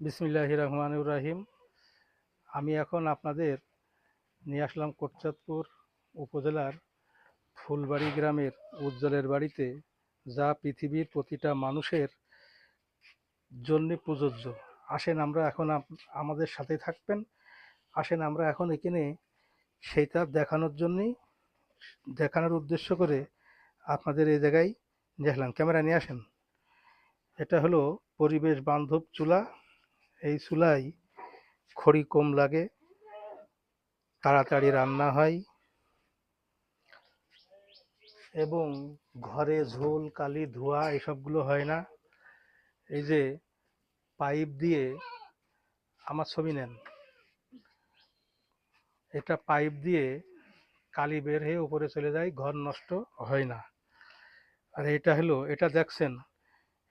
বিসমিল্লাহির রহমানির রহিম। আমি এখন আপনাদের নিয়ে আসলাম কোটচাঁদপুর উপজেলার ফুলবাড়ি গ্রামের উজ্জ্বলের বাড়িতে, যা পৃথিবীর প্রতিটা মানুষের জন্য প্রযোজ্য। আসেন আমরা এখন আমাদের সাথে থাকবেন। আসেন আমরা এখন এখানে সেইটা দেখানোর উদ্দেশ্য করে আপনাদের এই জায়গায় নিয়ে আসলাম। ক্যামেরা নিয়ে আসেন। এটা হলো পরিবেশ বান্ধব চুলা। এই চুলায় খড়ি কম লাগে, তাড়াতাড়ি রান্না হয় এবং ঘরে ঝোল কালি ধোঁয়া এসবগুলো হয় না। এই যে পাইপ দিয়ে, আমার ছবি নেন, এটা পাইপ দিয়ে কালি বের হয়ে উপরে চলে যায়, ঘর নষ্ট হয় না। আর এটা দেখছেন,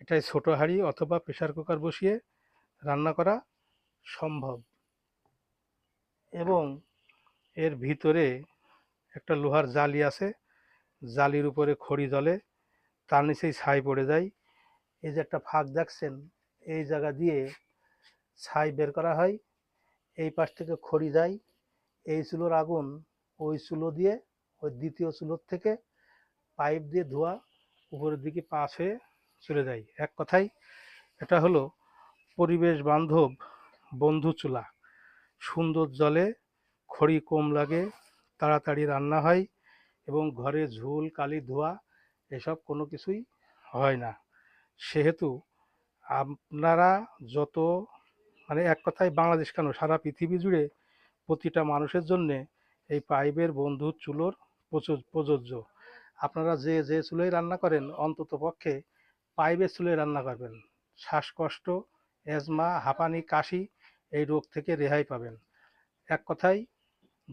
এটাই ছোট হাঁড়ি অথবা প্রেসার কুকার বসিয়ে রান্না করা সম্ভব। এবং এর ভিতরে একটা লোহার জালি আছে, জালির উপরে খড়ি জ্বলে, তার নিচেই ছাই পড়ে যায়। এই যে একটা ফাঁক দেখছেন, এই জায়গা দিয়ে ছাই বের করা হয়, এই পাশ থেকে খড়ি যায়, এই চুলোর আগুন ওই চুলো দিয়ে, ওই দ্বিতীয় চুলোর থেকে পাইপ দিয়ে ধোঁয়া উপরের দিকে পাস হয়ে চলে যায়। এক কথায় এটা হলো পরিবেশ বান্ধব বন্ধু চুলা। সুন্দর জলে, খড়ি কম লাগে, তাড়াতাড়ি রান্না হয় এবং ঘরে ঝুল কালি ধোঁয়া এসব কোনো কিছুই হয় না। সেহেতু আপনারা যত, মানে এক কথায় বাংলাদেশ কেন, সারা পৃথিবী জুড়ে প্রতিটা মানুষের জন্যে এই পাইপের বন্ধু চুলোর প্রযোজ্য। আপনারা যে যে চুলোয় রান্না করেন, অন্তত পক্ষে পাইপের চুলোয় রান্না করবেন। শ্বাসকষ্ট, অ্যাজমা, হাঁপানি, কাশি এই রোগ থেকে রেহাই পাবেন। এক কথায়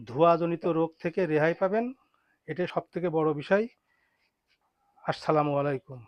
ধোঁয়াজনিত রোগ থেকে রেহাই পাবেন। এটাই সব থেকে বড় বিষয়। আসসালামু আলাইকুম।